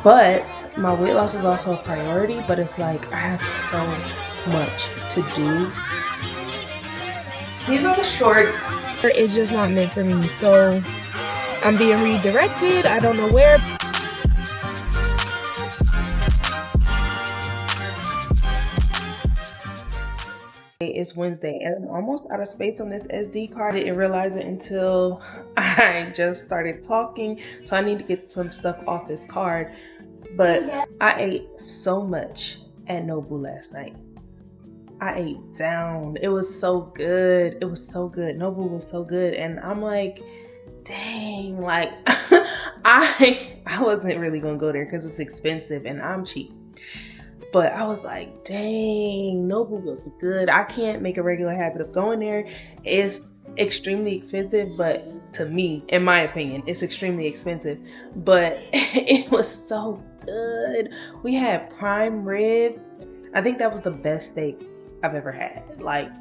But my weight loss is also a priority, but it's like I have so much to do. These are the shorts. It's just not meant for me, so I'm being redirected. I don't know where. It's Wednesday and I'm almost out of space on this SD card. I didn't realize it until I just started talking, so I need to get some stuff off this card. But I ate so much at Nobu last night. I ate down. It was so good. It was so good. Nobu was so good, and I'm like, dang, like I wasn't really gonna go there because it's expensive and I'm cheap. But I was like, dang, Nobu was good. I can't make a regular habit of going there. It's extremely expensive, but to me, in my opinion, it's extremely expensive. But it was so good. We had prime rib. I think that was the best steak I've ever had. Like,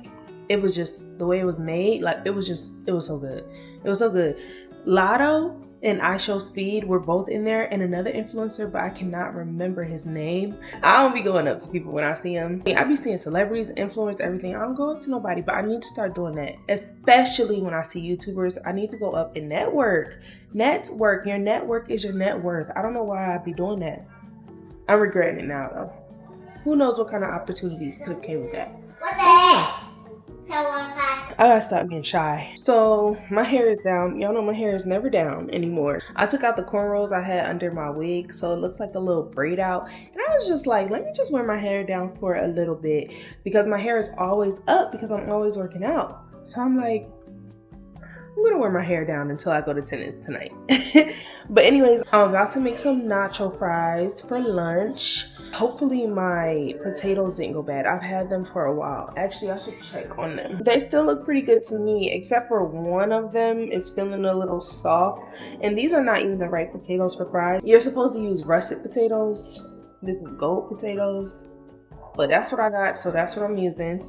it was just the way it was made. Like, it was so good. It was so good. Lotto and I Show Speed were both in there, and another influencer, but I cannot remember his name. I don't be going up to people when I see them. I be seeing celebrities, influence, everything. I don't go up to nobody, but I need to start doing that. Especially when I see YouTubers, I need to go up and network. Network. Your network is your net worth. I don't know why I'd be doing that. I'm regretting it now, though. Who knows what kind of opportunities could have came with that. What the heck? I gotta stop being shy. So my hair is down. Y'all know my hair is never down anymore. I took out the cornrows I had under my wig, so it looks like a little braid out. And I was just like, let me just wear my hair down for a little bit, because my hair is always up because I'm always working out. So I'm like, I'm gonna wear my hair down until I go to tennis tonight. But anyways, I'm about to make some nacho fries for lunch. Hopefully my potatoes didn't go bad. I've had them for a while. Actually, I should check on them. They still look pretty good to me, except for one of them is feeling a little soft. And these are not even the right potatoes for fries. You're supposed to use russet potatoes. This is gold potatoes. But that's what I got, so that's what I'm using.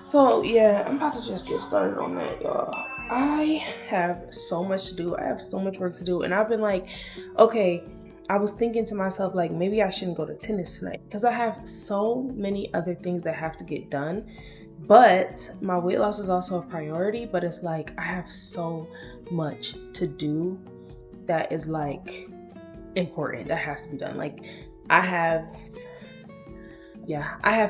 So yeah, I'm about to just get started on that, y'all. I have so much to do. I have so much work to do. And I've been like, okay, I was thinking to myself, like, maybe I shouldn't go to tennis tonight because I have so many other things that have to get done. But my weight loss is also a priority, but it's like I have so much to do that is like important, that has to be done. Like I have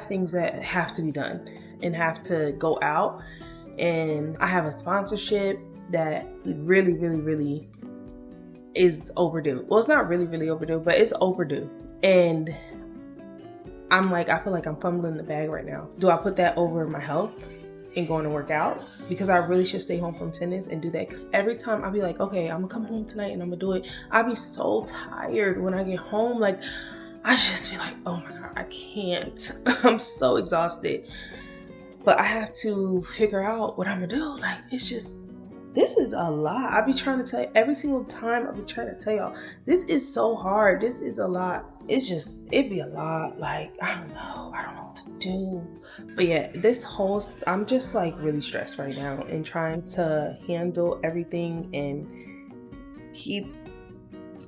things that have to be done and have to go out. And I have a sponsorship that really is overdue. Well, it's not really overdue, but it's overdue. And I'm like, I feel like I'm fumbling the bag right now. Do I put that over my health and going to work out? Because I really should stay home from tennis and do that. Because every time I'll be like, okay, I'm gonna come home tonight and I'm gonna do it. I'll be so tired when I get home. Like, I just be like, oh my God, I can't. I'm so exhausted. But I have to figure out what I'm gonna do. Like, it's just, this is a lot. I be trying to tell you every single time. I be trying to tell y'all, this is so hard. This is a lot. It's just, it'd be a lot. Like, I don't know what to do. But yeah, I'm just like really stressed right now and trying to handle everything and keep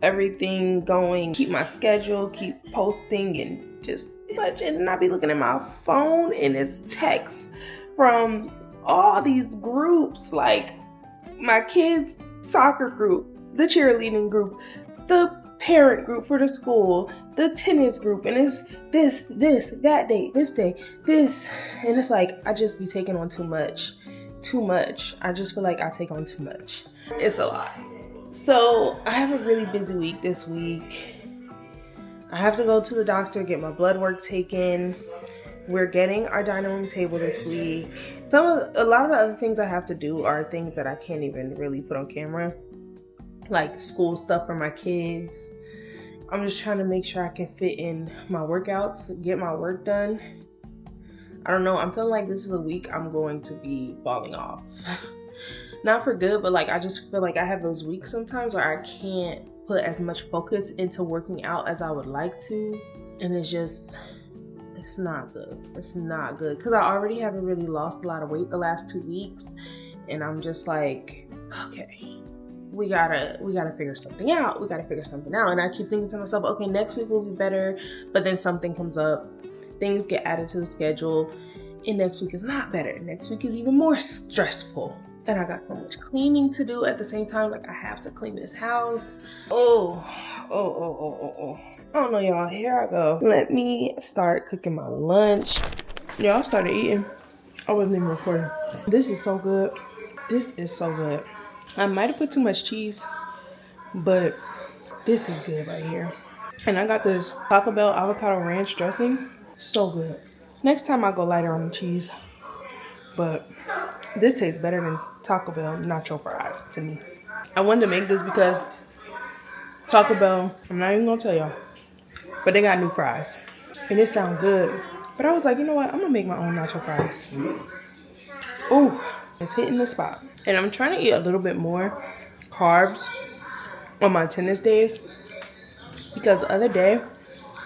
everything going, keep my schedule, keep posting, and just much. And I be looking at my phone and it's texts from all these groups, like my kids' soccer group, the cheerleading group, the parent group for the school, the tennis group, and it's this, that day, this day, this, and it's like I just be taking on too much. I just feel like I take on too much. It's a lot. So I have a really busy week this week. I have to go to the doctor, get my blood work taken. We're getting our dining room table this week. A lot of the other things I have to do are things that I can't even really put on camera, like school stuff for my kids. I'm just trying to make sure I can fit in my workouts, get my work done. I don't know. I'm feeling like this is a week I'm going to be falling off. Not for good, but like I just feel like I have those weeks sometimes where I can't put as much focus into working out as I would like to. And it's not good. It's not good. Because I already haven't really lost a lot of weight the last 2 weeks. And I'm just like, okay, we gotta figure something out. And I keep thinking to myself, okay, next week will be better. But then something comes up, things get added to the schedule, and next week is not better. Next week is even more stressful. And I got so much cleaning to do at the same time. Like, I have to clean this house. Oh. I don't know, y'all. Here I go. Let me start cooking my lunch. Y'all started eating. I wasn't even recording. This is so good. This is so good. I might have put too much cheese, but this is good right here. And I got this Taco Bell avocado ranch dressing. So good. Next time I'll go lighter on the cheese. But this tastes better than Taco Bell nacho fries to me. I wanted to make this because Taco Bell, I'm not even gonna tell y'all, but they got new fries. And it sounds good. But I was like, you know what? I'm gonna make my own nacho fries. Ooh, it's hitting the spot. And I'm trying to eat a little bit more carbs on my tennis days. Because the other day,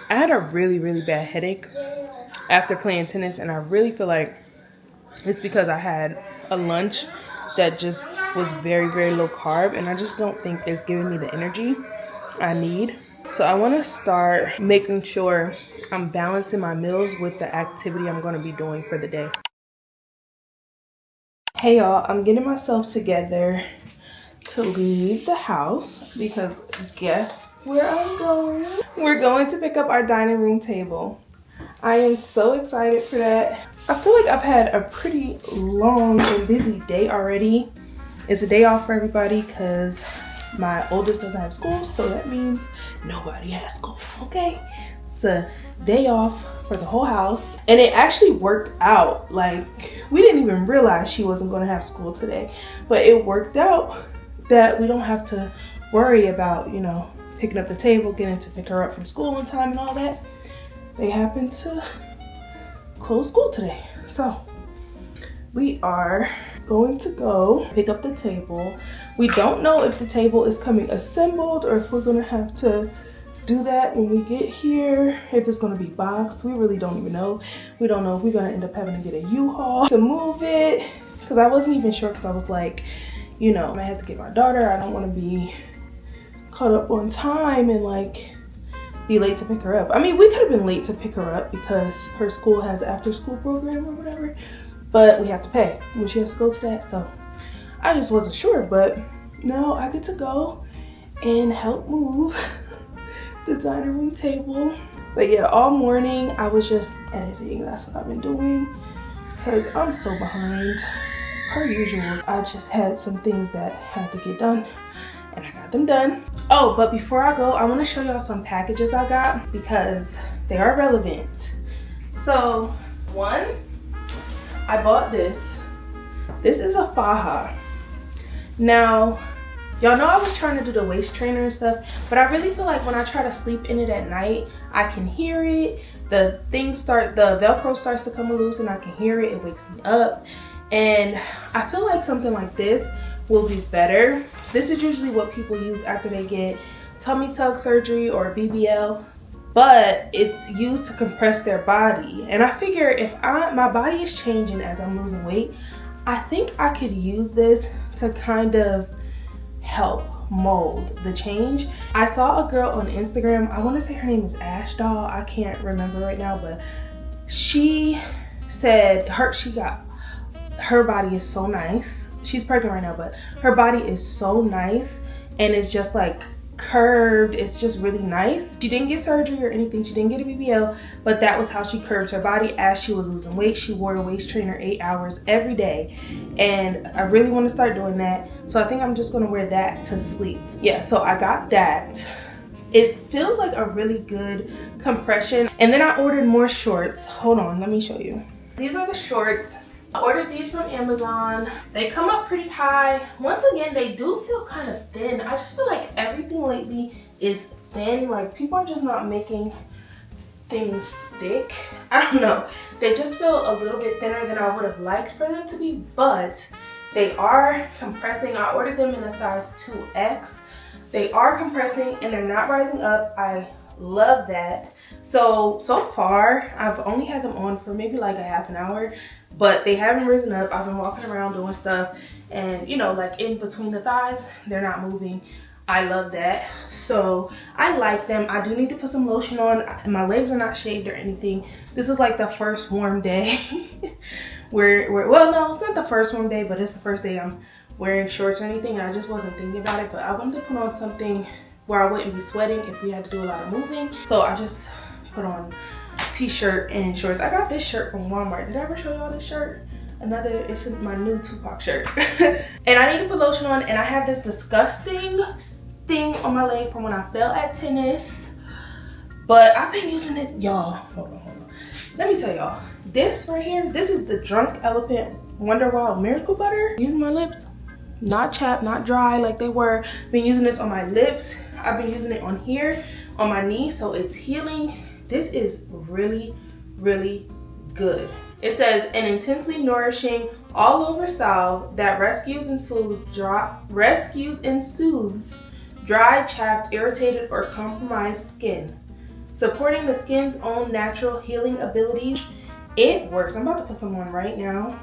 I had a really, really bad headache after playing tennis. And I really feel like it's because I had a lunch that just was very, very low carb. And I just don't think it's giving me the energy I need. So I want to start making sure I'm balancing my meals with the activity I'm going to be doing for the day. Hey y'all, I'm getting myself together to leave the house because guess where I'm going? We're going to pick up our dining room table. I am so excited for that. I feel like I've had a pretty long and busy day already. It's a day off for everybody because my oldest doesn't have school, so that means nobody has school, okay? It's a day off for the whole house. And it actually worked out. Like, we didn't even realize she wasn't gonna have school today, but it worked out that we don't have to worry about, you know, picking up the table, getting to pick her up from school on time and all that. They happened to close school today. So we are going to go pick up the table. We don't know if the table is coming assembled or if we're gonna have to do that when we get here, if it's gonna be boxed. We really don't even know. We don't know if we're gonna end up having to get a U-Haul to move it, because I wasn't even sure, because I was like, you know, I have to get my daughter. I don't want to be caught up on time and like be late to pick her up. I mean, we could have been late to pick her up because her school has an after school program or whatever, but we have to pay when she has to go to that. So I just wasn't sure, but now I get to go and help move the dining room table. But yeah, all morning I was just editing. That's what I've been doing because I'm so behind per usual. I just had some things that had to get done and I got them done. Oh, but before I go, I want to show y'all some packages I got because they are relevant. So one, I bought this. This is a faja. Now, y'all know I was trying to do the waist trainer and stuff, but I really feel like when I try to sleep in it at night, I can hear it. The Velcro starts to come loose and I can hear it. It wakes me up. And I feel like something like this will be better. This is usually what people use after they get tummy tuck surgery or BBL, but it's used to compress their body. And I figure if my body is changing as I'm losing weight, I think I could use this to kind of help mold the change. I saw a girl on Instagram, I want to say her name is Ash Doll, I can't remember right now, but she said her body is so nice. She's pregnant right now, but her body is so nice and it's just like curved. It's just really nice. She didn't get surgery or anything. She didn't get a BBL, but that was how she curved her body as she was losing weight. She wore a waist trainer 8 hours every day, and I really want to start doing that. So I think I'm just going to wear that to sleep. Yeah, so I got that. It feels like a really good compression. And then I ordered more shorts. Hold on, let me show you. These are the shorts. I ordered these from Amazon. They come up pretty high. Once again, they do feel kind of thin. I just feel like everything lately is thin. Like, people are just not making things thick. I don't know. They just feel a little bit thinner than I would have liked for them to be, but they are compressing. I ordered them in a size 2X. They are compressing and they're not rising up. I love that. So far, I've only had them on for maybe like a half an hour. but they haven't risen up. I've been walking around doing stuff, and you know, like in between the thighs, they're not moving. I love that. So I like them. I do need to put some lotion on. My legs are not shaved or anything. This is like the first warm day well, no, it's not the first warm day, but it's the first day I'm wearing shorts or anything, and I just wasn't thinking about it. But I wanted to put on something where I wouldn't be sweating if we had to do a lot of moving. So I just put on t-shirt and shorts. I got this shirt from Walmart. Did I ever show y'all this shirt? It's my new Tupac shirt. And I need to put lotion on, and I have this disgusting thing on my leg from when I fell at tennis, but I've been using it, y'all. Hold on. Let me tell y'all, this right here, this is the Drunk Elephant Wonder Wild Miracle Butter. Using my lips, not chapped, not dry like they were. Been using this on my lips. I've been using it on here, on my knee, so it's healing. This is really, really good. It says an intensely nourishing all-over salve that rescues and soothes dry, chapped, irritated, or compromised skin, supporting the skin's own natural healing abilities. It works. I'm about to put some on right now.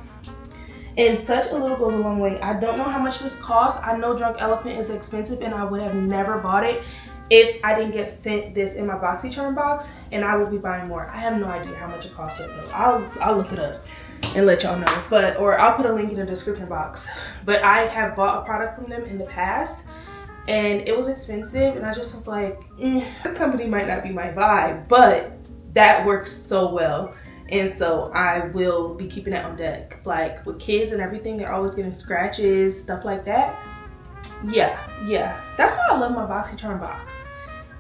And such a little goes a long way. I don't know how much this costs. I know Drunk Elephant is expensive, and I would have never bought it if I didn't get sent this in my BoxyCharm box, and I will be buying more. I have no idea how much it costs yet though. I'll look it up and let y'all know. Or I'll put a link in the description box. But I have bought a product from them in the past, and it was expensive, and I just was like, this company might not be my vibe, but that works so well. And so I will be keeping it on deck. Like with kids and everything, they're always getting scratches, stuff like that. Yeah. That's why I love my BoxyCharm box.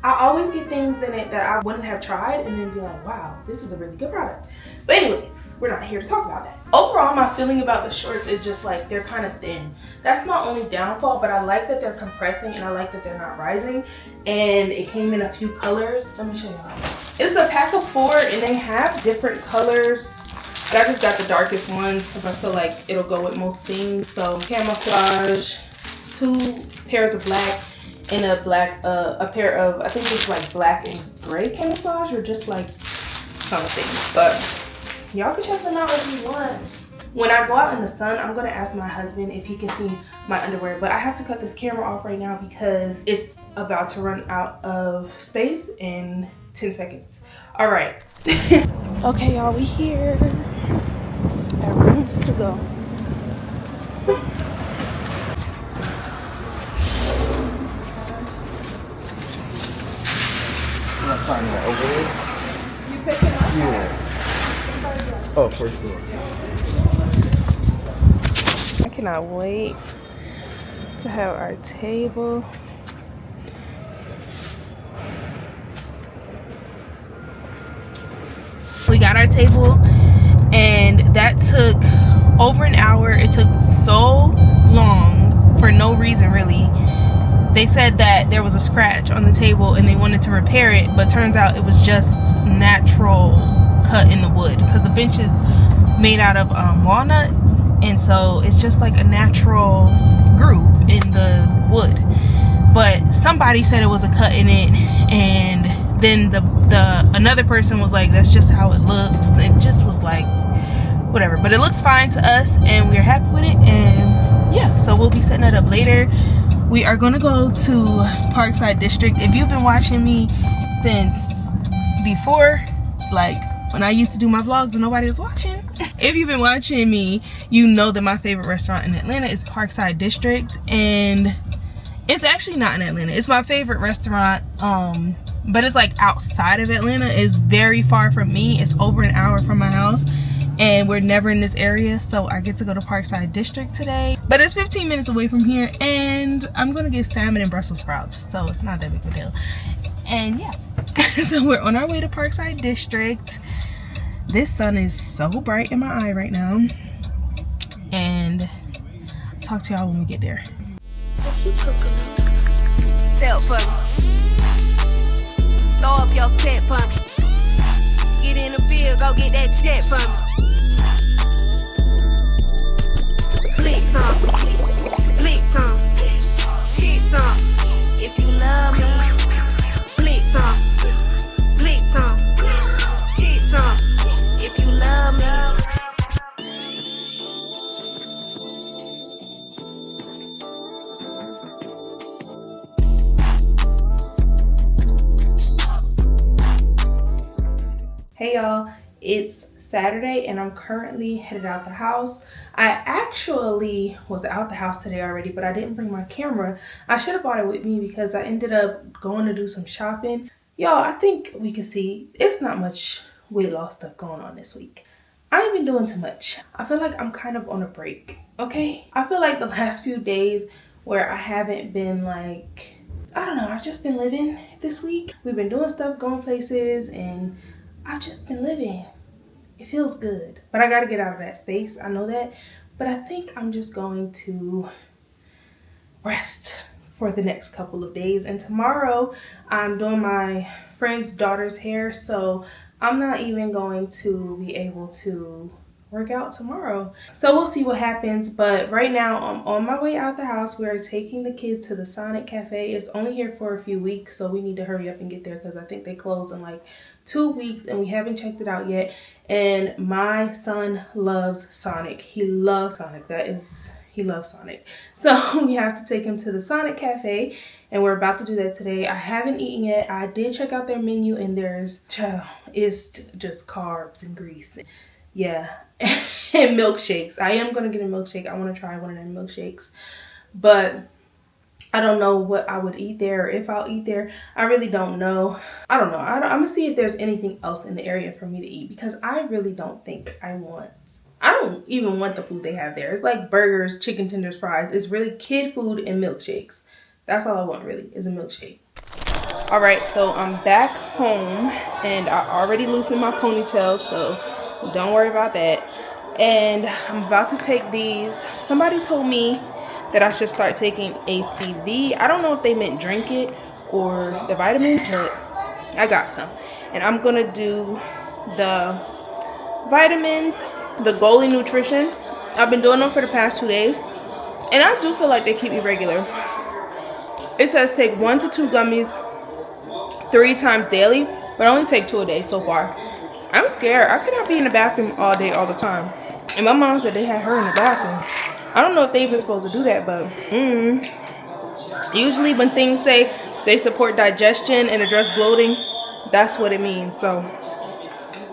I always get things in it that I wouldn't have tried and then be like, wow, this is a really good product. But anyways, we're not here to talk about that. Overall, my feeling about the shorts is just like they're kind of thin. That's my only downfall, but I like that they're compressing, and I like that they're not rising. And it came in a few colors. Let me show y'all. It's a pack of 4, and they have different colors. But I just got the darkest ones because I feel like it'll go with most things. So camouflage, 2 pairs of black, and a pair of, I think it's like black and gray camouflage, or just like something. But y'all can check them out if you want. When I go out in the sun, I'm gonna ask my husband if he can see my underwear, but I have to cut this camera off right now because it's about to run out of space in 10 seconds. All right. Okay, y'all, we here. Got rooms to go. Not signing that over there. You picking up? Yeah. Oh, first door. I cannot wait to have our table. We got our table, and that took over an hour. It took so long for no reason really. They said that there was a scratch on the table and they wanted to repair it, but turns out it was just natural cut in the wood because the bench is made out of walnut, and so it's just like a natural groove in the wood. But somebody said it was a cut in it, and then another person was like, that's just how it looks. It just was like whatever, but it looks fine to us and we're happy with it. And yeah, so we'll be setting it up later. We are gonna go to Parkside District. If you've been watching me since before, like when I used to do my vlogs and nobody was watching, if you've been watching me, you know that my favorite restaurant in Atlanta is Parkside District, and it's actually not in Atlanta. It's my favorite restaurant, but it's like outside of Atlanta. It's very far from me. It's over an hour from my house, and we're never in this area, so I get to go to Parkside District today. But it's 15 minutes away from here, and I'm gonna get salmon and Brussels sprouts, so it's not that big of a deal. And yeah, so we're on our way to Parkside District. This sun is so bright in my eye right now, and I'll talk to y'all when we get there. Step for me. Throw up your set for me. Get in the field, go get that check for me. Flick some, flick some, hit some. If you love me, flick some, hit some. If you love me. Hey y'all, it's Saturday and I'm currently headed out the house. I actually was out the house today already, but I didn't bring my camera. I should have brought it with me because I ended up going to do some shopping. Y'all, I think we can see it's not much weight loss stuff going on this week. I ain't been doing too much. I feel like I'm kind of on a break, okay? I feel like the last few days where I haven't been like, I don't know, I've just been living this week. We've been doing stuff, going places, and I've just been living. It feels good, but I gotta get out of that space. I know that, but I think I'm just going to rest for the next couple of days. And tomorrow I'm doing my friend's daughter's hair, so I'm not even going to be able to work out tomorrow. So we'll see what happens, but right now I'm on my way out the house. We are taking the kids to the Sonic Cafe. It's only here for a few weeks, so we need to hurry up and get there because I think they close in like 2 weeks and we haven't checked it out yet. And my son loves Sonic. He loves Sonic. He loves Sonic. So we have to take him to the Sonic Cafe and we're about to do that today. I haven't eaten yet. I did check out their menu and it's just carbs and grease. Yeah, and milkshakes. I am gonna get a milkshake. I want to try one of them milkshakes, but I don't know what I would eat there or if I'll eat there. I really don't know. I don't know. I'm gonna see if there's anything else in the area for me to eat because I really don't think I don't even want the food they have there. It's like burgers, chicken tenders, fries. It's really kid food and milkshakes. That's all I want really is a milkshake. All right, so I'm back home and I already loosened my ponytail, so don't worry about that. And I'm about to take these. Somebody told me that I should start taking ACV. I don't know if they meant drink it or the vitamins, but I got some. And I'm gonna do the vitamins, the Goalie Nutrition. I've been doing them for the past 2 days. And I do feel like they keep me regular. It says take 1 to 2 gummies 3 times daily, but I only take 2 a day so far. I'm scared. I cannot be in the bathroom all day, all the time. And my mom said they had her in the bathroom. I don't know if they even supposed to do that, but usually when things say they support digestion and address bloating, that's what it means. So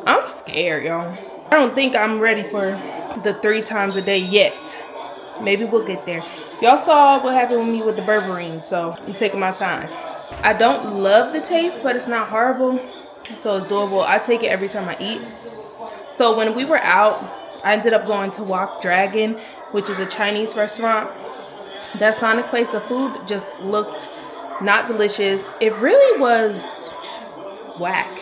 I'm scared, y'all. I don't think I'm ready for the 3 times a day yet. Maybe we'll get there. Y'all saw what happened with me with the berberine, so I'm taking my time. I don't love the taste, but it's not horrible. So it's doable. I take it every time I eat. So when we were out, I ended up going to Wok Dragon, which is a Chinese restaurant. That Sonic place, the food just looked not delicious. It really was whack.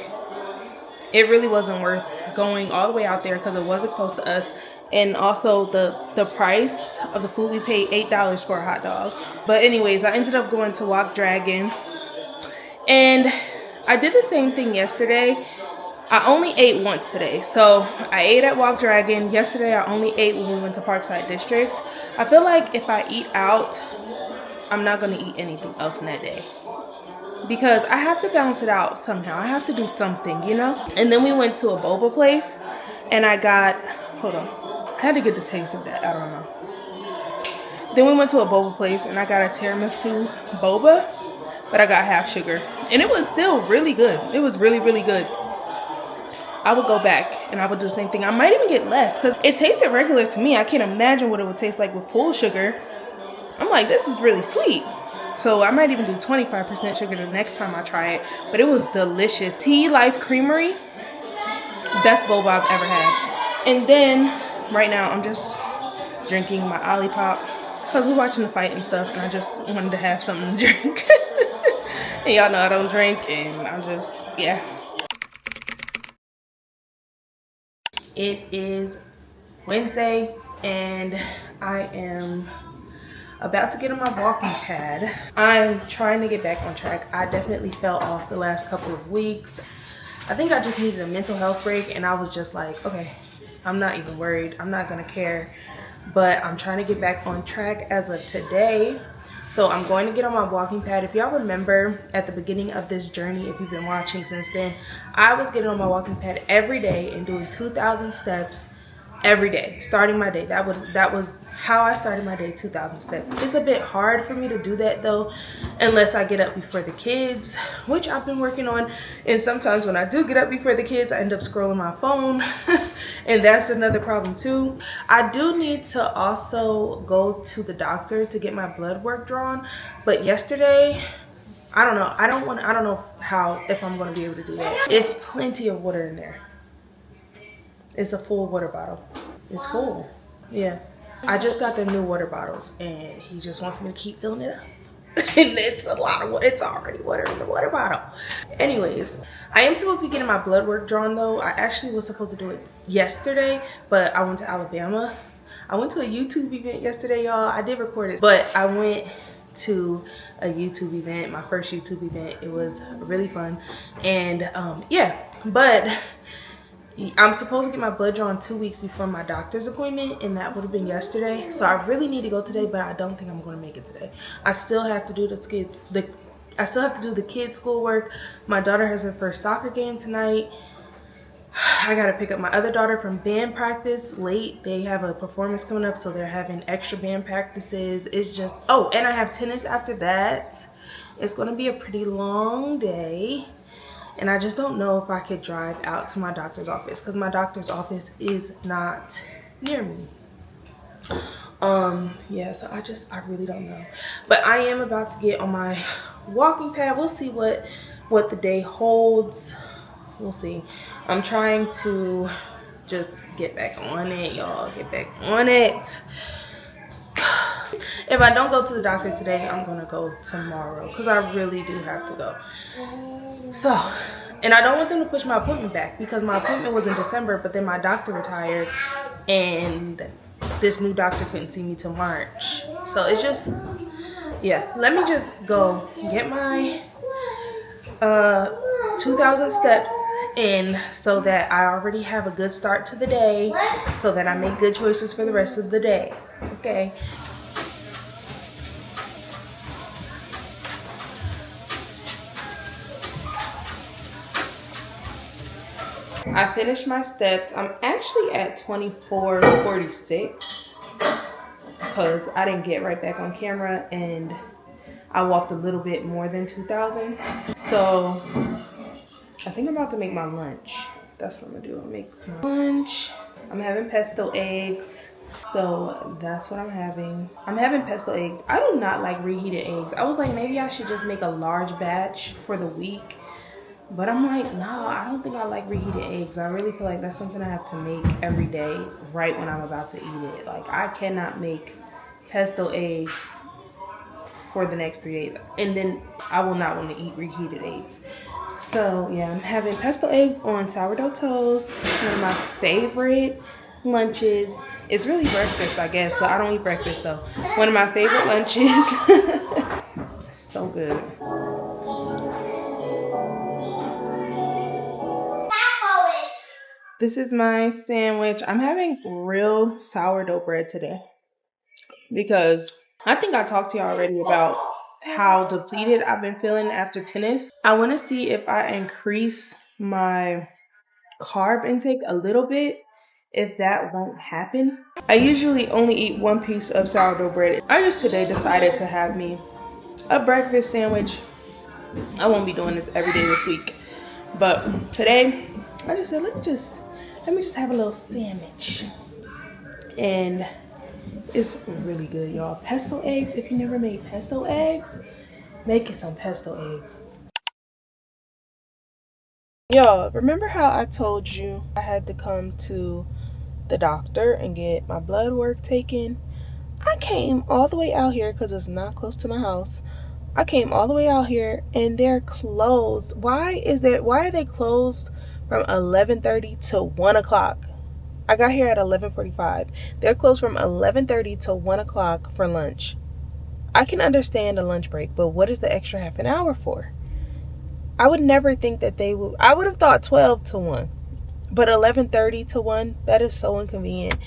It really wasn't worth going all the way out there because it wasn't close to us. And also the price of the food, we paid $8 for a hot dog. But anyways, I ended up going to Wok Dragon. And I did the same thing yesterday. I only ate once today. So I ate at Wok Dragon. Yesterday I only ate when we went to Parkside District. I feel like if I eat out, I'm not going to eat anything else in that day. Because I have to balance it out somehow. I have to do something, you know? And then we went to a boba place. And I got, hold on. I had to get the taste of that. I don't know. Then we went to a boba place and I got a tiramisu boba. But I got half sugar. And it was still really good. It was really, really good. I would go back and I would do the same thing. I might even get less because it tasted regular to me. I can't imagine what it would taste like with full sugar. I'm like, this is really sweet. So I might even do 25% sugar the next time I try it. But it was delicious. Tea Life Creamery. Best boba I've ever had. And then right now I'm just drinking my Olipop because we're watching the fight and stuff. And I just wanted to have something to drink. And y'all know I don't drink and I'm just, yeah. It is Wednesday and I am about to get on my walking pad. I'm trying to get back on track. I definitely fell off the last couple of weeks. I think I just needed a mental health break and I was just like, okay, I'm not even worried. I'm not gonna care. But I'm trying to get back on track as of today. So I'm going to get on my walking pad. If y'all remember at the beginning of this journey, if you've been watching since then, I was getting on my walking pad every day and doing 2,000 steps every day, starting my day. That was how I started my day, 2,000 steps. It's a bit hard for me to do that though, unless I get up before the kids, which I've been working on. And sometimes when I do get up before the kids, I end up scrolling my phone and that's another problem too. I do need to also go to the doctor to get my blood work drawn, but yesterday, I don't know. I don't know if I'm gonna be able to do that. It's plenty of water in there. It's a full water bottle. It's full. Yeah. I just got the new water bottles and he just wants me to keep filling it up. And it's a lot of water. It's already water in the water bottle. Anyways, I am supposed to be getting my blood work drawn though. I actually was supposed to do it yesterday, but I went to Alabama. I went to a YouTube event yesterday, y'all. I did record it, but I went to a YouTube event, my first YouTube event. It was really fun. And yeah, but I'm supposed to get my blood drawn 2 weeks before my doctor's appointment, and that would have been yesterday. So I really need to go today, but I don't think I'm going to make it today. I still have to do the kids' schoolwork. My daughter has her first soccer game tonight. I got to pick up my other daughter from band practice late. They have a performance coming up, so they're having extra band practices. It's just, oh, and I have tennis after that. It's going to be a pretty long day. And I just don't know if I could drive out to my doctor's office because my doctor's office is not near me. Yeah, so I really don't know. But I am about to get on my walking pad. We'll see what the day holds. We'll see. I'm trying to just get back on it, y'all. Get back on it. If I don't go to the doctor today, I'm gonna go tomorrow because I really do have to go. So, and I don't want them to push my appointment back because my appointment was in December, but then my doctor retired and this new doctor couldn't see me till March. So it's just, yeah, let me just go get my 2,000 steps in so that I already have a good start to the day so that I make good choices for the rest of the day. Okay. I finished my steps. I'm actually at 24:46 because I didn't get right back on camera and I walked a little bit more than 2,000. So I think I'm about to make my lunch. That's what I'm gonna do. I'll make my lunch. I'm having pesto eggs. So that's what I'm having. I'm having pesto eggs. I do not like reheated eggs. I was like, maybe I should just make a large batch for the week. But I'm like, no, I don't think I like reheated eggs. I really feel like that's something I have to make every day right when I'm about to eat it. Like, I cannot make pesto eggs for the next 3 days. And then I will not want to eat reheated eggs. So, yeah, I'm having pesto eggs on sourdough toast. One of my favorite lunches. It's really breakfast, I guess, but I don't eat breakfast, so one of my favorite lunches. So good. This is my sandwich. I'm having real sourdough bread today because I think I talked to you already about how depleted I've been feeling after tennis. I want to see if I increase my carb intake a little bit, if that won't happen. I usually only eat one piece of sourdough bread. I just today decided to have me a breakfast sandwich. I won't be doing this every day this week, but today I just said, let me just have a little sandwich. And it's really good, y'all. Pesto eggs, if you never made pesto eggs, make you some pesto eggs. Y'all, remember how I told you I had to come to the doctor and get my blood work taken? I came all the way out here because it's not close to my house. I came all the way out here and they're closed. Why are they closed from 11:30 to 1 o'clock? I got here at 11:45. They're closed from 11:30 to 1 o'clock for lunch. I can understand a lunch break, but what is the extra half an hour for? I would never think that they would. I would have thought 12 to 1, but 11:30 to 1, that is so inconvenient.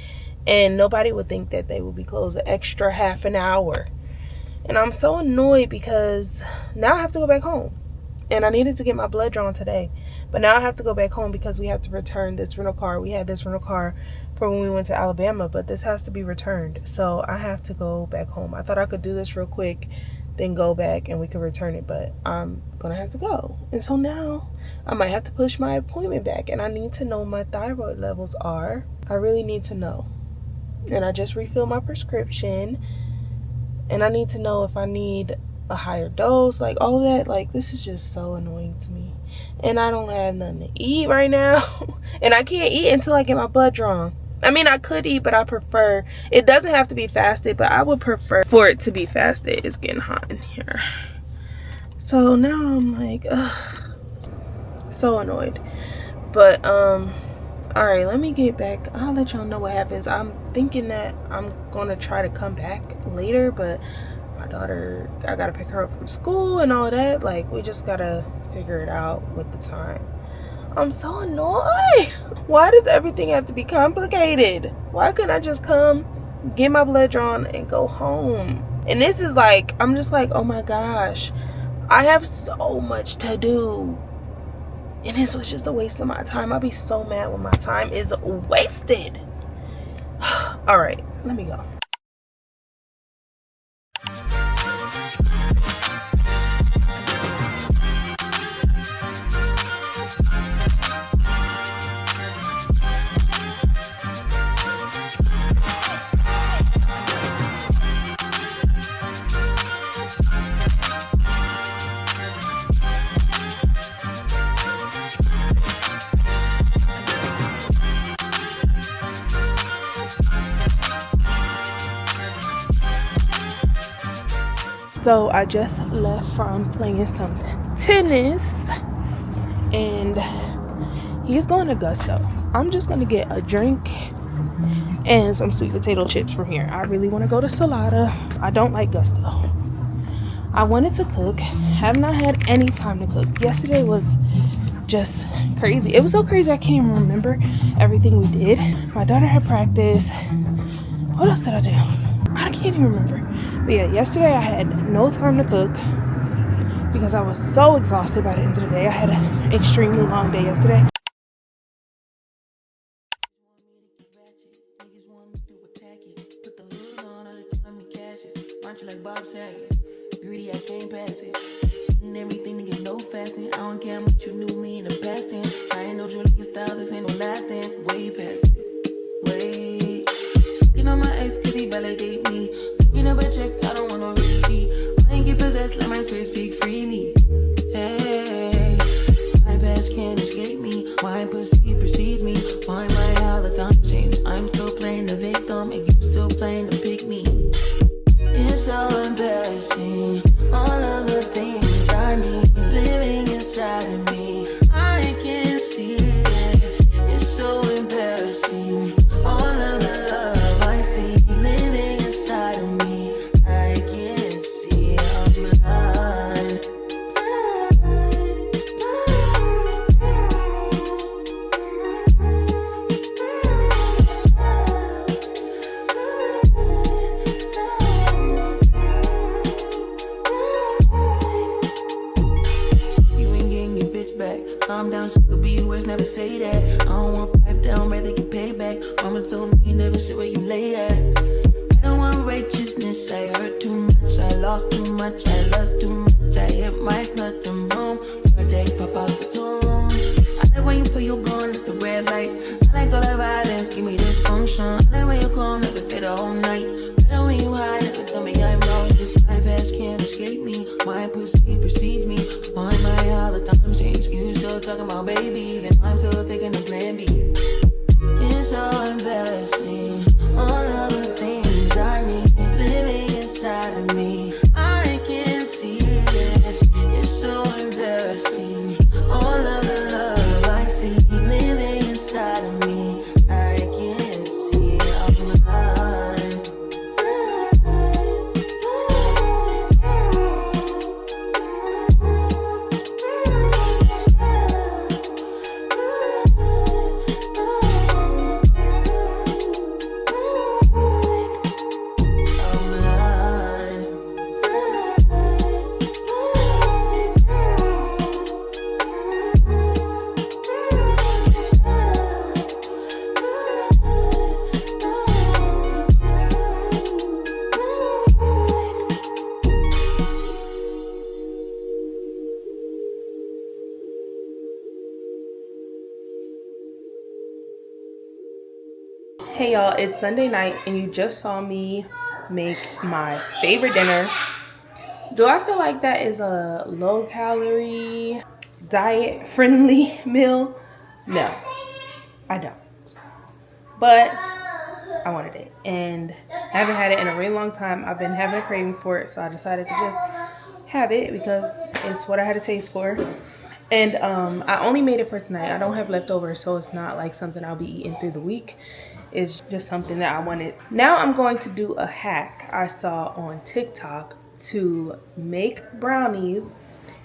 And nobody would think that they would be closed an extra half an hour. And I'm so annoyed because now I have to go back home. And I needed to get my blood drawn today. But now I have to go back home because we have to return this rental car. We had this rental car for when we went to Alabama, but this has to be returned. So I have to go back home. I thought I could do this real quick, then go back and we could return it, but I'm gonna have to go. And so now I might have to push my appointment back, and I need to know what my thyroid levels are. I really need to know. And I just refilled my prescription, and I need to know if I need a higher dose, like all of that. Like, this is just so annoying to me. And I don't have nothing to eat right now. And I can't eat until I get my blood drawn. I mean, I could eat, but I prefer, it doesn't have to be fasted, but I would prefer for it to be fasted. It's getting hot in here. So now I'm like, ugh, so annoyed. But all right, let me get back. I'll let y'all know what happens. I'm thinking that I'm gonna try to come back later, but my daughter, I gotta pick her up from school and all of that. Like, we just gotta figure it out with the time. I'm so annoyed. Why does everything have to be complicated? Why couldn't I just come, get my blood drawn, and go home? And this is like, I'm just like, oh my gosh, I have so much to do. And this was just a waste of my time. I'll be so mad when my time is wasted. All right, let me go. So I just left from playing some tennis, and he's going to Gusto. I'm just going to get a drink and some sweet potato chips from here. I really want to go to Salada. I don't like Gusto. I wanted to cook. Have not had any time to cook. Yesterday was just crazy. It was so crazy I can't even remember everything we did. My daughter had practice. What else did I do? I can't even remember. But yeah, yesterday I had no time to cook because I was so exhausted by the end of the day. I had an extremely long day yesterday. Greedy, I can't pass it. And everything to get no fasting. I don't care how much you knew me in the past tense. I ain't no Julian style, this ain't no last dance. Way past it. Way. Fucking on my ex, cause he validate me. Fucking up a check, I don't want no receipt. I ain't get possessed, let my spirit speak freely. Hey. My past can't escape me. My pussy precedes me. Why my all the time change? I'm still playing the victim, and you still playing the pick me. It's so embarrassing, all of the things I need living inside of me. I can't see it. It's so embarrassing, all of the love I see living inside of me. I can't see it. I'm blind. Calm down, she could be yours, never say that. I don't want pipe down, rather get paid back. Mama told me never sit where you lay at. I don't want righteousness, I hurt too much. I lost too much, I lost too much. I hit my nothing wrong. Third day, pop out the tune. I like when you put your gun at the red light. I like all the violence, give me dysfunction. I like when you come, never stay the whole night. Better when you hide, never tell me I'm wrong. Cause my past can't escape me. My pussy precedes me. Why my all the time change? You still talking about babies, and I'm still taking the plan B. It's so embarrassing, all of the things I need living inside of me. I can't see it. It's so embarrassing, all of the love I see living inside of me. I can't see it. I'm blind. Hey y'all, it's Sunday night and you just saw me make my favorite dinner. Do I feel like that is a low calorie, diet friendly meal? No, I don't. But I wanted it and I haven't had it in a really long time. I've been having a craving for it, so I decided to just have it because it's what I had a taste for. And I only made it for tonight. I don't have leftovers, so it's not like something I'll be eating through the week. It's just something that I wanted. Now I'm going to do a hack I saw on TikTok to make brownies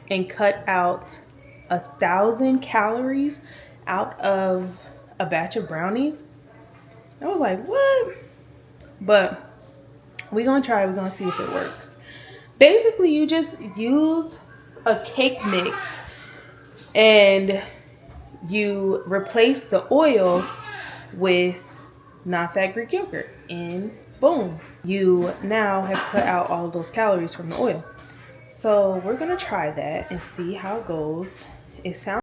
and cut out 1,000 calories out of a batch of brownies. I was like, what? But we're gonna try it. We're gonna see if it works. Basically, you just use a cake mix and you replace the oil with non-fat Greek yogurt, and boom, you now have cut out all of those calories from the oil. So we're gonna try that and see how it goes. It sounds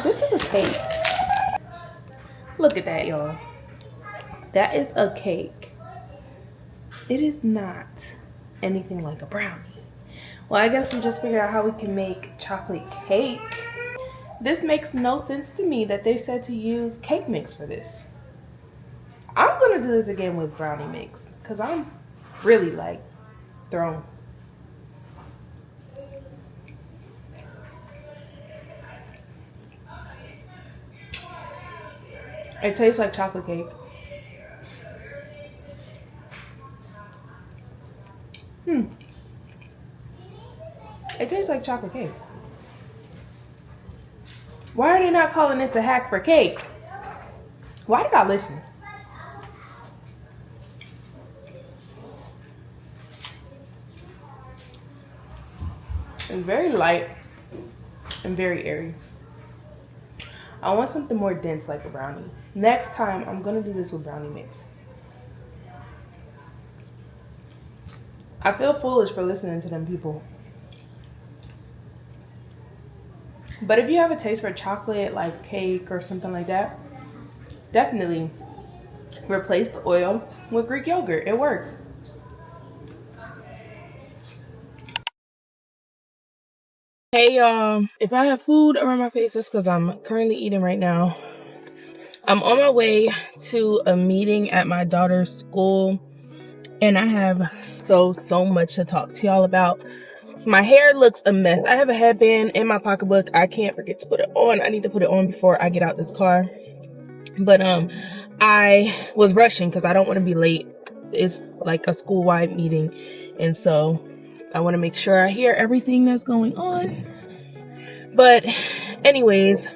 this is a cake. Look at that, y'all. That is a cake. It is not anything like a brownie. Well, I guess we just figure out how we can make chocolate cake. This makes no sense to me that they said to use cake mix for this. I'm gonna do this again with brownie mix because I'm really like thrown. It tastes like chocolate cake. It tastes like chocolate cake. Why are they not calling this a hack for cake? Why did I listen? It's very light and very airy. I want something more dense like a brownie. Next time, I'm gonna do this with brownie mix. I feel foolish for listening to them people. But if you have a taste for chocolate, like cake or something like that, definitely replace the oil with Greek yogurt. It works. Hey y'all, if I have food around my face, that's because I'm currently eating right now. I'm on my way to a meeting at my daughter's school, and I have so much to talk to y'all about. My hair looks a mess. I have a headband in my pocketbook. I can't forget to put it on. I need to put it on before I get out this car. But I was rushing because I don't want to be late. It's like a school-wide meeting, and so I want to make sure I hear everything that's going on. But anyways,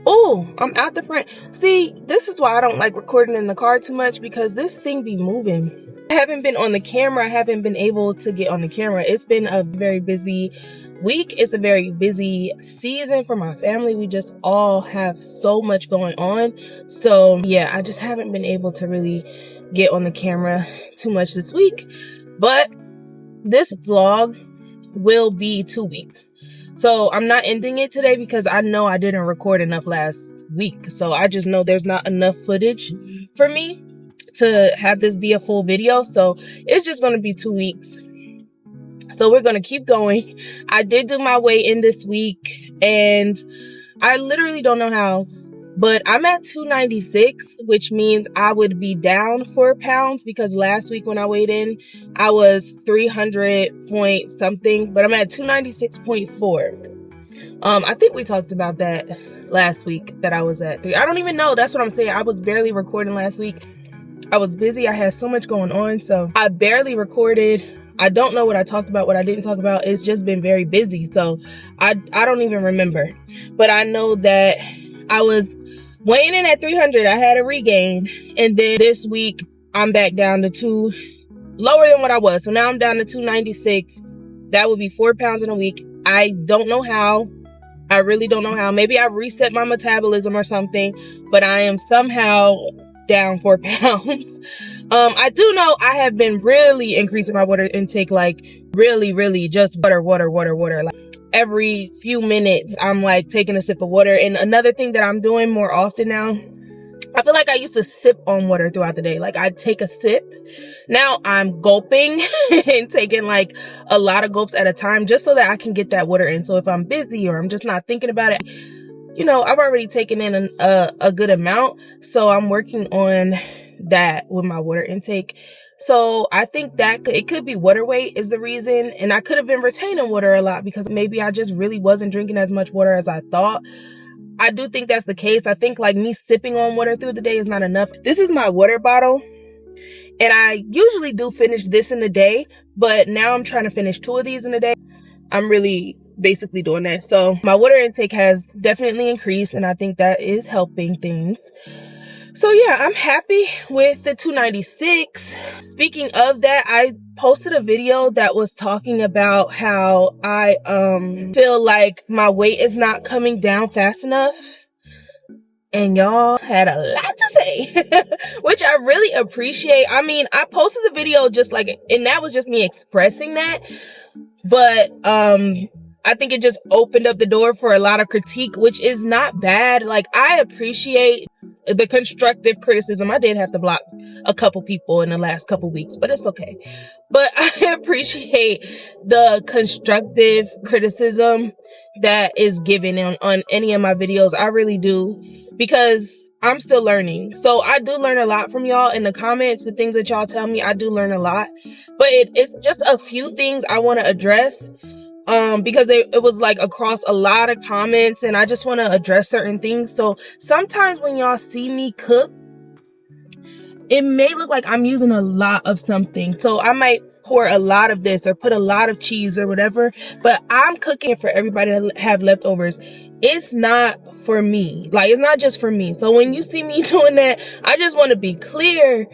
Oh, I'm out the front. See, this is why I don't like recording in the car too much, because this thing be moving. I haven't been on the camera. I haven't been able to get on the camera. It's been a very busy week. It's a very busy season for my family. We just all have so much going on. So yeah, I just haven't been able to really get on the camera too much this week. But this vlog will be 2 weeks. So I'm not ending it today because I know I didn't record enough last week. So I just know there's not enough footage for me to have this be a full video. So it's just going to be 2 weeks. So we're going to keep going. I did do my weigh in this week and I literally don't know how, but I'm at 296, which means I would be down 4 pounds because last week when I weighed in, I was 300 point something, but I'm at 296.4. I think we talked about that last week that I was at 3. I don't even know. That's what I'm saying. I was barely recording last week. I was busy. I had so much going on. So I barely recorded. I don't know what I talked about, what I didn't talk about. It's just been very busy. So I don't even remember. But I know that I was weighing in at 300. I had a regain. And then this week, I'm back down to lower than what I was. So now I'm down to 296. That would be 4 pounds in a week. I don't know how. I really don't know how. Maybe I reset my metabolism or something. But I am somehow down 4 pounds. I do know I have been really increasing my water intake, like really just water. Like every few minutes, I'm like taking a sip of water. And another thing that I'm doing more often now, I feel like I used to sip on water throughout the day. Like I'd take a sip. Now I'm gulping and taking like a lot of gulps at a time just so that I can get that water in. So if I'm busy or I'm just not thinking about it, you know, I've already taken in a good amount. So I'm working on that with my water intake. So I think that it could be water weight is the reason. And I could have been retaining water a lot because maybe I just really wasn't drinking as much water as I thought. I do think that's the case. I think like me sipping on water through the day is not enough. This is my water bottle. And I usually do finish this in a day. But now I'm trying to finish 2 of these in a day. I'm really basically doing that. So my water intake has definitely increased. And I think that is helping things. So yeah, I'm happy with the 296. Speaking of that, I posted a video that was talking about how I feel like my weight is not coming down fast enough. And y'all had a lot to say, which I really appreciate. I mean, I posted the video just like, and that was just me expressing that. But I think it just opened up the door for a lot of critique, which is not bad. Like, I appreciate the constructive criticism. I did have to block a couple people in the last couple weeks, but it's okay. But I appreciate the constructive criticism that is given on any of my videos. I really do, because I'm still learning. So I do learn a lot from y'all in the comments. The things that y'all tell me, I do learn a lot. But it's just a few things I want to address. Because it was like across a lot of comments and I just want to address certain things. So sometimes when y'all see me cook, it may look like I'm using a lot of something. So I might pour a lot of this or put a lot of cheese or whatever, but I'm cooking for everybody to have leftovers. It's not for me. Like, it's not just for me. So when you see me doing that, I just want to be clear.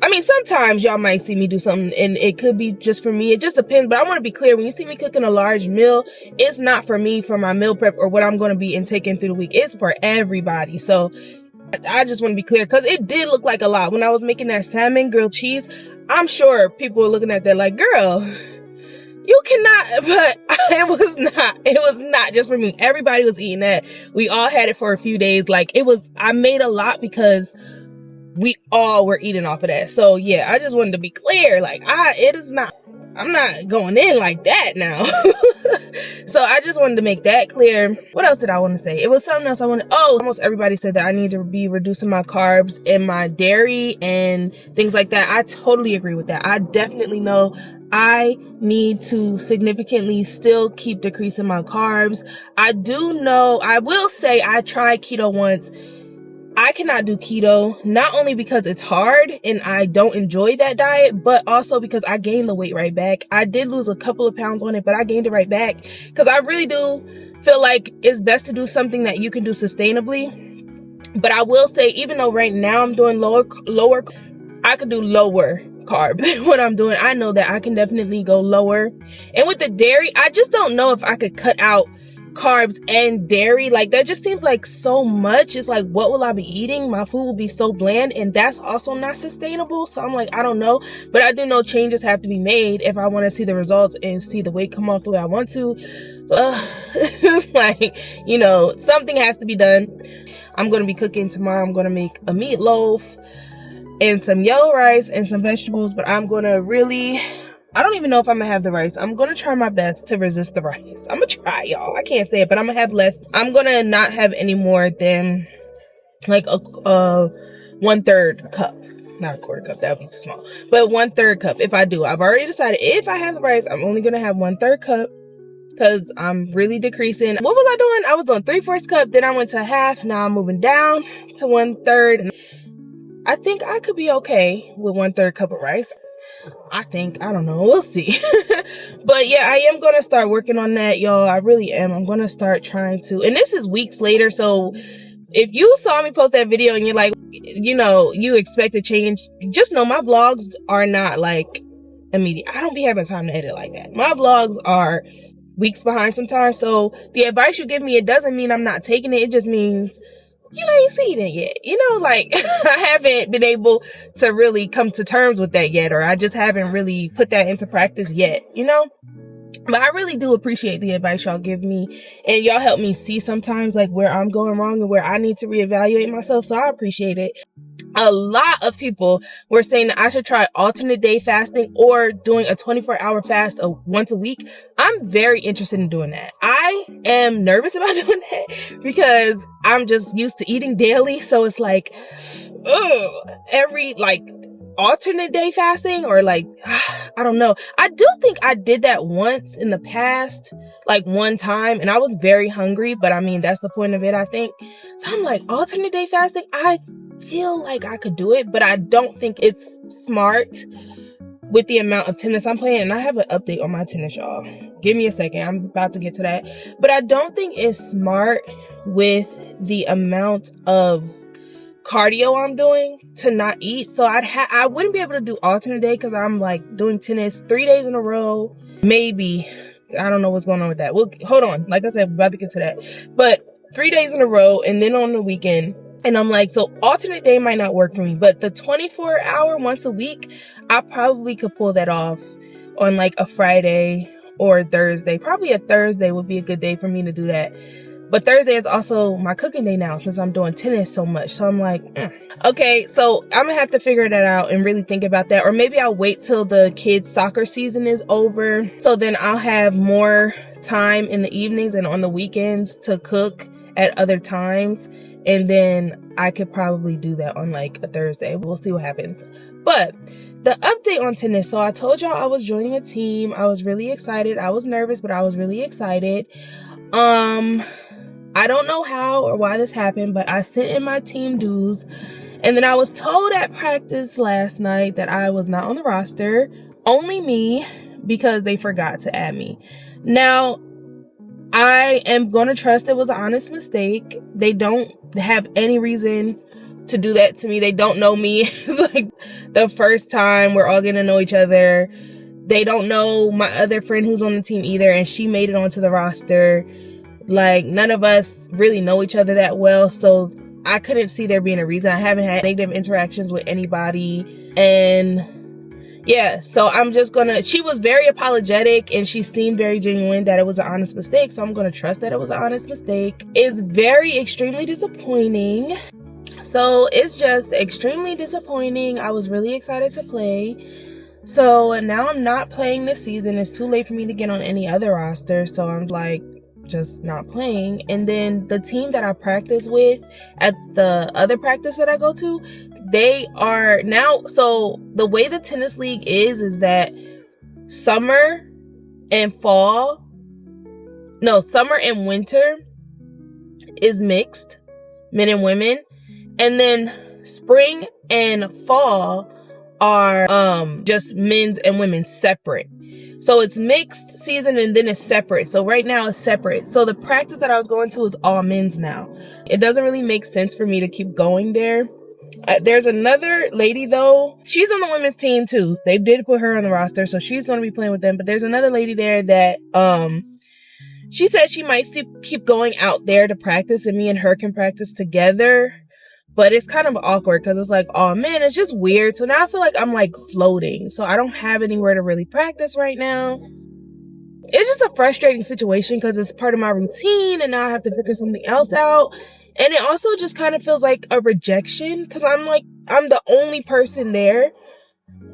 I mean, sometimes y'all might see me do something and it could be just for me. It just depends. But I want to be clear. When you see me cooking a large meal, it's not for me, for my meal prep or what I'm going to be intaking through the week. It's for everybody. So I just want to be clear, because it did look like a lot. When I was making that salmon grilled cheese, I'm sure people were looking at that like, girl, you cannot. But it was not just for me. Everybody was eating that. We all had it for a few days. Like, I made a lot because we all were eating off of that. So yeah, I just wanted to be clear. Like, I'm not going in like that now. So I just wanted to make that clear. What else did I want to say? It was something else I wanted. Oh, almost everybody said that I need to be reducing my carbs and my dairy and things like that. I totally agree with that. I definitely know I need to significantly still keep decreasing my carbs. I do know, I will say I tried keto once. I cannot do keto, not only because it's hard and I don't enjoy that diet, but also because I gained the weight right back. I did lose a couple of pounds on it, but I gained it right back because I really do feel like it's best to do something that you can do sustainably. But I will say, even though right now I'm doing lower, I could do lower carb than what I'm doing. I know that I can definitely go lower. And with the dairy, I just don't know if I could cut out carbs and dairy. Like, that just seems like so much. It's like, what will I be eating? My food will be so bland, and that's also not sustainable. So I'm like, I don't know, but I do know changes have to be made if I want to see the results and see the weight come off the way I want to. It's like, you know, something has to be done. I'm going to be cooking tomorrow. I'm going to make a meatloaf and some yellow rice and some vegetables, but I'm going to I don't even know if I'm gonna have the rice. I'm gonna try my best to resist the rice. I'm gonna try, y'all. I can't say it, but I'm gonna have less. I'm gonna not have any more than like a 1/3 cup. Not a quarter cup, that would be too small. But 1/3 cup if I do. I've already decided if I have the rice, I'm only gonna have 1/3 cup because I'm really decreasing. What was I doing? I was doing 3/4 cup, then I went to half. Now I'm moving down to 1/3. I think I could be okay with 1/3 cup of rice. I don't know, we'll see. But yeah, I am gonna start working on that, y'all. I really am. I'm gonna start trying to, and this is weeks later, so if you saw me post that video and you're like, you know, you expect a change, just know my vlogs are not like immediate. I don't be having time to edit like that. My vlogs are weeks behind sometimes. So the advice you give me, it doesn't mean I'm not taking it. It just means you ain't seen it yet. You know, like, I haven't been able to really come to terms with that yet, or I just haven't really put that into practice yet, you know? But I really do appreciate the advice y'all give me, and y'all help me see sometimes like where I'm going wrong and where I need to reevaluate myself. So I appreciate it. A lot of people were saying that I should try alternate day fasting or doing a 24-hour fast once a week. I'm very interested in doing that. I am nervous about doing that because I'm just used to eating daily. So it's like, every like alternate day fasting or like, I don't know. I do think I did that once in the past, like one time, and I was very hungry, but I mean, that's the point of it, I think. So I'm like, alternate day fasting, I feel like I could do it, but I don't think it's smart with the amount of tennis I'm playing. And I have an update on my tennis, y'all. Give me a second. I'm about to get to that. But I don't think it's smart with the amount of cardio I'm doing to not eat. So I wouldn't be able to do alternate day because I'm like doing tennis 3 days in a row. Maybe. I don't know what's going on with that. Well, hold on. Like I said, I'm about to get to that. But 3 days in a row and then on the weekend. And I'm like, so alternate day might not work for me, but the 24-hour once a week, I probably could pull that off on like a Friday or a Thursday. Probably a Thursday would be a good day for me to do that. But Thursday is also my cooking day now since I'm doing tennis so much. So I'm like, okay, so I'm gonna have to figure that out and really think about that. Or maybe I'll wait till the kids' soccer season is over. So then I'll have more time in the evenings and on the weekends to cook at other times. And then I could probably do that on like a Thursday. We'll see what happens. But the update on tennis. So I told y'all I was joining a team. I was really excited. I was nervous, but I was really excited. I don't know how or why this happened, but I sent in my team dues. And then I was told at practice last night that I was not on the roster. Only me, because they forgot to add me. Now, I am going to trust it was an honest mistake. They don't have any reason to do that to me. They don't know me. It's like the first time we're all going to know each other. They don't know my other friend who's on the team either, and she made it onto the roster. Like, none of us really know each other that well, so I couldn't see there being a reason. I haven't had negative interactions with anybody, and yeah, so I'm just gonna, she was very apologetic and she seemed very genuine that it was an honest mistake. So I'm gonna trust that it was an honest mistake. It's very extremely disappointing. So it's just extremely disappointing. I was really excited to play. So now I'm not playing this season. It's too late for me to get on any other roster. So I'm like, just not playing. And then the team that I practice with at the other practice that I go to, they are now, so the way the tennis league is that summer and winter is mixed, men and women. And then spring and fall are just men's and women's separate. So it's mixed season and then it's separate. So right now it's separate. So the practice that I was going to is all men's now. It doesn't really make sense for me to keep going there. There's another lady though. She's on the women's team too. They did put her on the roster, so she's going to be playing with them. But there's another lady there that she said she might still keep going out there to practice, and me and her can practice together. But it's kind of awkward because it's like, oh man, it's just weird. So now I feel like I'm like floating. So I don't have anywhere to really practice right now. It's just a frustrating situation because it's part of my routine and now I have to figure something else out. And it also just kind of feels like a rejection because I'm the only person there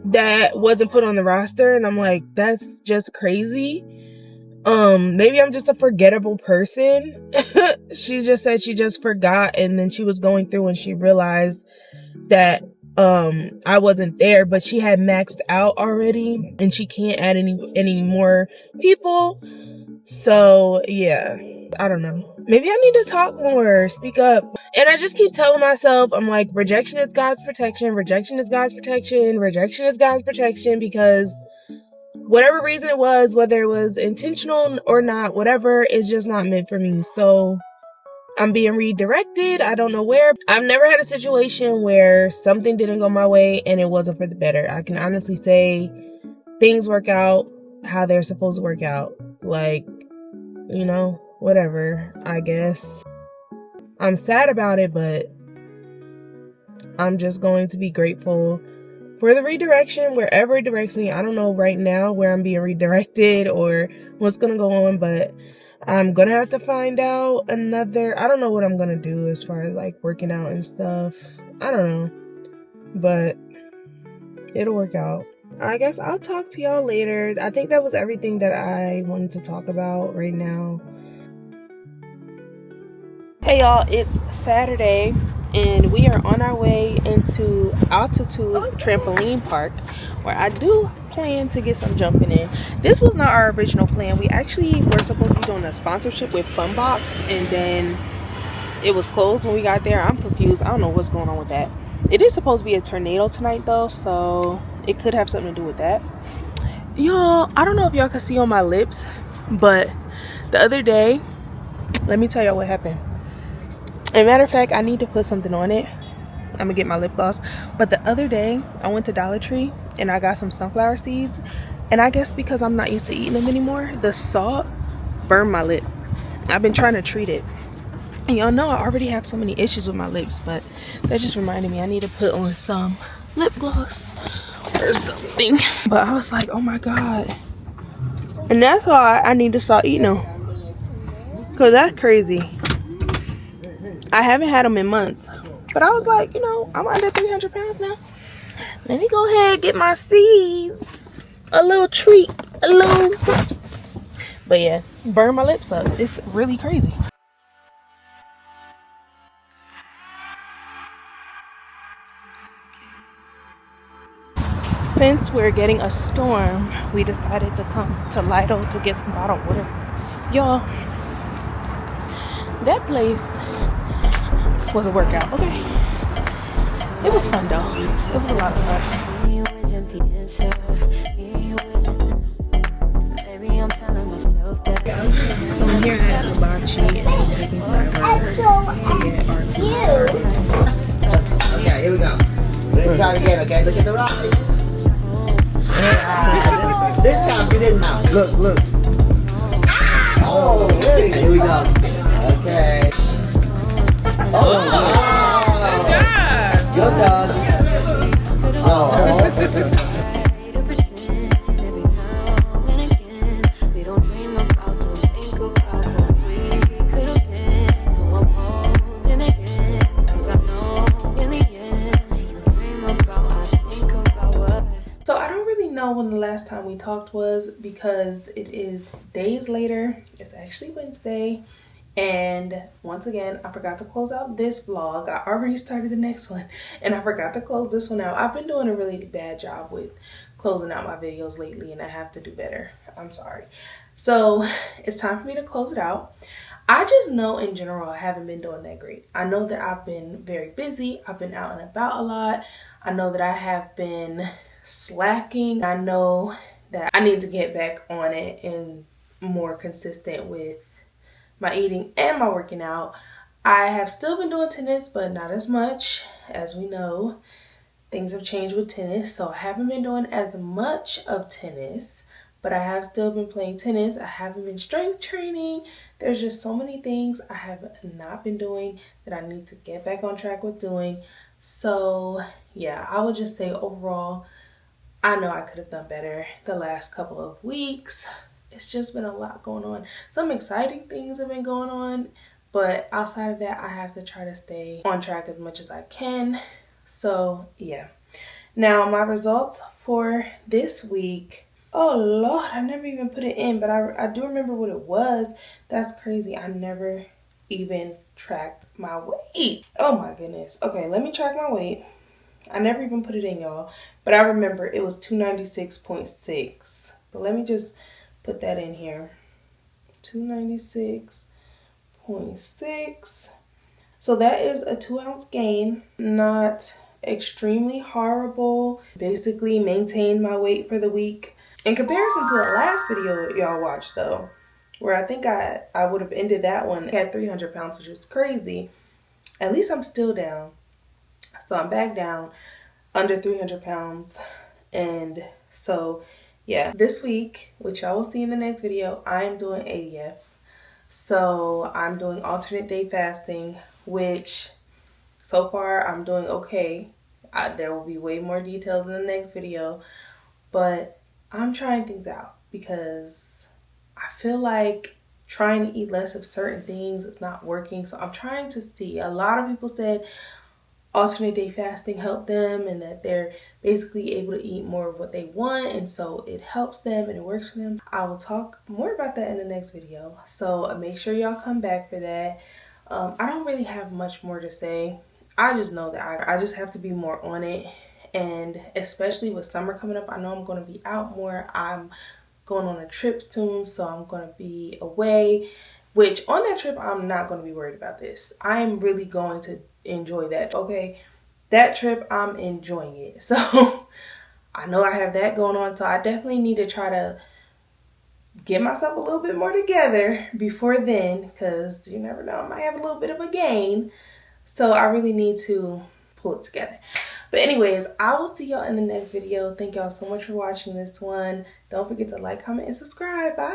that wasn't put on the roster. And I'm like, that's just crazy. Maybe I'm just a forgettable person. She just said she just forgot, and then she was going through and she realized that I wasn't there, but she had maxed out already and she can't add any more people. So yeah, I don't know. Maybe I need to talk more, speak up. And I just keep telling myself, I'm like, rejection is God's protection, rejection is God's protection, rejection is God's protection, because whatever reason it was, whether it was intentional or not, whatever, is just not meant for me. So I'm being redirected. I don't know where. I've never had a situation where something didn't go my way and it wasn't for the better. I can honestly say things work out how they're supposed to work out. Like, you know, whatever, I guess. I'm sad about it, but I'm just going to be grateful for the redirection wherever it directs me. I don't know right now where I'm being redirected or what's going to go on, but I'm going to have to find out I don't know what I'm going to do as far as like working out and stuff. I don't know, but it'll work out. I guess I'll talk to y'all later. I think that was everything that I wanted to talk about right now. Hey y'all, it's Saturday and we are on our way into Altitude Trampoline Park, where I do plan to get some jumping in. This was not our original plan. We actually were supposed to be doing a sponsorship with Funbox, and then it was closed when we got there. I'm confused. I don't know what's going on with that. It is supposed to be a tornado tonight though, so it could have something to do with that. Y'all, I don't know if y'all can see on my lips, but the other day, let me tell y'all what happened. As a matter of fact, I need to put something on it. I'm gonna get my lip gloss. But the other day, I went to Dollar Tree and I got some sunflower seeds. And I guess because I'm not used to eating them anymore, the salt burned my lip. I've been trying to treat it. And y'all know I already have so many issues with my lips, but that just reminded me I need to put on some lip gloss or something. But I was like, oh my God. And that's why I need to start eating them. Cause that's crazy. I haven't had them in months. But I was like, you know, I'm under 300 pounds now. Let me go ahead and get my seeds. A little treat. But yeah, burn my lips up. It's really crazy. Since we're getting a storm, we decided to come to Lido to get some bottled water. Y'all, that place was a workout, okay? It was fun though. It was a lot of fun. So I'm here at Hibachi and I'm taking forever to get our food. Okay, here we go. Let's try it again, okay? Look at the rock. This time you didn't mouse. Look. Oh, here we go. Okay. Oh, wow. Good job. Oh. When the last time we talked was, because it is days later. It's actually Wednesday, and once again I forgot to close out this vlog. I already started the next one and I forgot to close this one out. I've been doing a really bad job with closing out my videos lately and I have to do better. I'm sorry. So it's time for me to close it out. I just know in general I haven't been doing that great. I know that I've been very busy. I've been out and about a lot. I know that I have been slacking. I know that I need to get back on it and more consistent with my eating and my working out. I have still been doing tennis, but not as much. As we know, things have changed with tennis, so I haven't been doing as much of tennis, but I have still been playing tennis. I haven't been strength training. There's just so many things I have not been doing that I need to get back on track with doing. So yeah, I would just say overall, I know I could have done better the last couple of weeks. It's just been a lot going on. Some exciting things have been going on, but outside of that, I have to try to stay on track as much as I can. So yeah. Now my results for this week. Oh Lord, I never even put it in, but I do remember what it was. That's crazy. I never even tracked my weight. Oh my goodness. Okay, let me track my weight. I never even put it in, y'all. But I remember it was 296.6. So let me just put that in here. 296.6. So that is a 2-ounce gain. Not extremely horrible. Basically maintained my weight for the week. In comparison to the last video y'all watched though, where I think I would have ended that one at 300 pounds, which is crazy. At least I'm still down. So I'm back down under 300 pounds. And so yeah, this week, which y'all will see in the next video, I'm doing ADF. So I'm doing alternate day fasting, which so far I'm doing okay. There will be way more details in the next video, but I'm trying things out because I feel like trying to eat less of certain things is not working. So I'm trying to see. A lot of people said alternate day fasting helped them and that they're basically able to eat more of what they want, and so it helps them and it works for them. I will talk more about that in the next video, so make sure y'all come back for that. I don't really have much more to say. I just know that I just have to be more on it, and especially with summer coming up, I know I'm going to be out more. I'm going on a trip soon, so I'm going to be away, which on that trip I'm not going to be worried about this. I'm really going to enjoy that. Okay, that trip I'm enjoying it. So I know I have that going on, so I definitely need to try to get myself a little bit more together before then, because you never know, I might have a little bit of a gain. So I really need to pull it together. But anyways, I will see y'all in the next video. Thank y'all so much for watching this one. Don't forget to like, comment, and subscribe. Bye.